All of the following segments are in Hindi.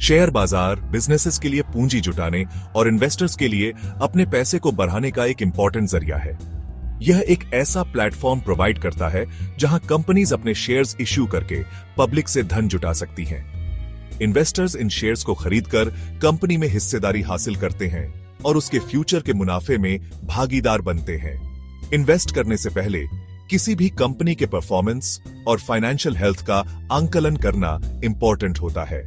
शेयर बाजार बिजनेसेस के लिए पूंजी जुटाने और इन्वेस्टर्स के लिए अपने पैसे को बढ़ाने का एक इंपॉर्टेंट जरिया है। यह एक ऐसा प्लेटफॉर्म प्रोवाइड करता है जहां कंपनीज अपने शेयर्स इश्यू करके पब्लिक से धन जुटा सकती हैं। इन्वेस्टर्स इन शेयर्स को खरीदकर कंपनी में हिस्सेदारी हासिल करते हैं और उसके फ्यूचर के मुनाफे में भागीदार बनते हैं। इन्वेस्ट करने से पहले किसी भी कंपनी के परफॉर्मेंस और फाइनेंशियल हेल्थ का आंकलन करना इंपॉर्टेंट होता है।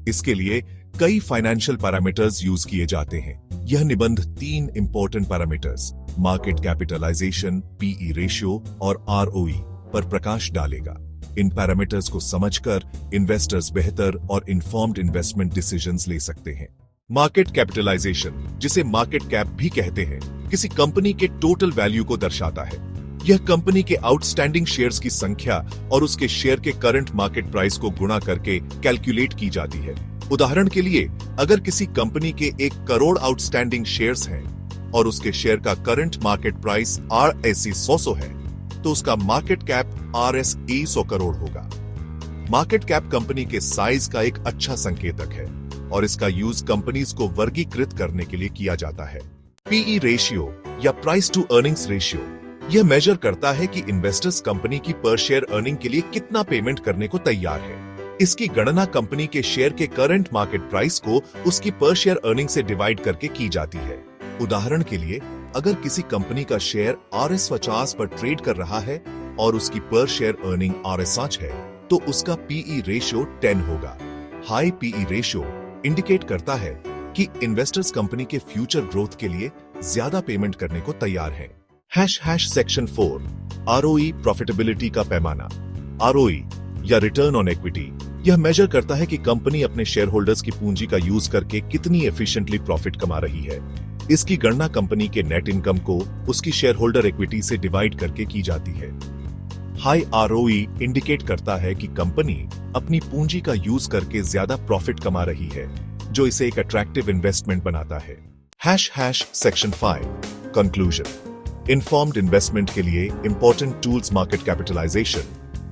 इसके लिए कई फाइनेंशियल पैरामीटर्स यूज किए जाते हैं। यह निबंध 3 important parameters market capitalisation, PE ratio और आरओई पर प्रकाश डालेगा। इन पैरामीटर्स को समझकर इन्वेस्टर्स बेहतर और इन्फॉर्म्ड इन्वेस्टमेंट डिसीजंस ले सकते हैं। मार्केट कैपिटलाइजेशन, जिसे मार्केट कैप भी कहते हैं, किसी कंपनी के टोटल वैल्यू को दर्शाता है। यह कंपनी के आउटस्टैंडिंग शेयर्स की संख्या और उसके शेयर के करंट मार्केट प्राइस को गुणा करके कैलकुलेट की जाती है। उदाहरण के लिए, अगर किसी कंपनी के 1 करोड़ आउटस्टैंडिंग शेयर्स हैं और उसके शेयर का करंट मार्केट प्राइस RSE 100 है, तो उसका मार्केट कैप RSE 100 करोड़ होगा। मार्केट कैप कंपनी के साइज का एक अच्छा संकेतक है और इसका यूज कंपनीज को वर्गीकृत करने के लिए किया जाता है। पीई रेशियो या प्राइस टू अर्निंग्स रेशियो यह मेजर करता है कि इन्वेस्टर्स कंपनी की पर शेयर अर्निंग के लिए कितना पेमेंट करने को तैयार है। इसकी गणना कंपनी के शेयर के करंट मार्केट प्राइस को उसकी पर शेयर अर्निंग से डिवाइड करके की जाती है। उदाहरण के लिए, अगर किसी कंपनी का शेयर RS 50 पर ट्रेड कर रहा है और उसकी पर शेयर अर्निंग RS 5 है, तो उसका पीई रेशियो 10 होगा। हाई पीई रेशियो इंडिकेट करता है कि इन्वेस्टर्स कंपनी के फ्यूचर ग्रोथ के लिए ज्यादा पेमेंट करने को तैयार हैं। सेक्शन 4 आरओई प्रॉफिटेबिलिटी का पैमाना। आरओई या रिटर्न ऑन इक्विटी यह मेजर करता है कि कंपनी अपने शेयर होल्डर्स की पूंजी का यूज करके कितनी एफिशिएंटली प्रॉफिट कमा रही है। इसकी गणना कंपनी के नेट इनकम को उसकी शेयर होल्डर इक्विटी से डिवाइड करके की जाती है। हाई आरओई इंडिकेट करता है कि कंपनी अपनी पूंजी का यूज करके ज्यादा प्रॉफिट कमा रही है, जो इसे एक अट्रैक्टिव इन्वेस्टमेंट बनाता है। Section 5 conclusion. इन्फॉर्म्ड इन्वेस्टमेंट के लिए important tools market capitalisation,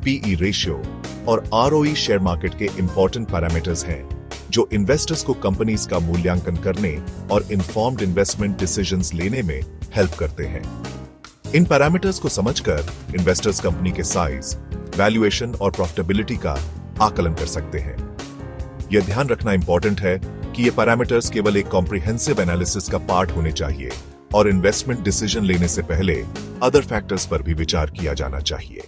PE ratio और आरओई शेयर मार्केट के इंपॉर्टेंट पैरामीटर्स हैं, जो इन्वेस्टर्स को कंपनीज का मूल्यांकन करने और इन्फॉर्म्ड इन्वेस्टमेंट डिसीजंस लेने में हेल्प करते हैं। इन पैरामीटर्स को समझकर इन्वेस्टर्स कंपनी के साइज, वैल्यूएशन और प्रॉफिटेबिलिटी का आकलन कर सकते हैं। यह ध्यान रखना इंपॉर्टेंट है कि ये पैरामीटर्स केवल एक कॉम्प्रिहेंसिव एनालिसिस का पार्ट होने चाहिए और इन्वेस्टमेंट डिसीजन लेने से पहले अदर फैक्टर्स पर भी विचार किया जाना चाहिए।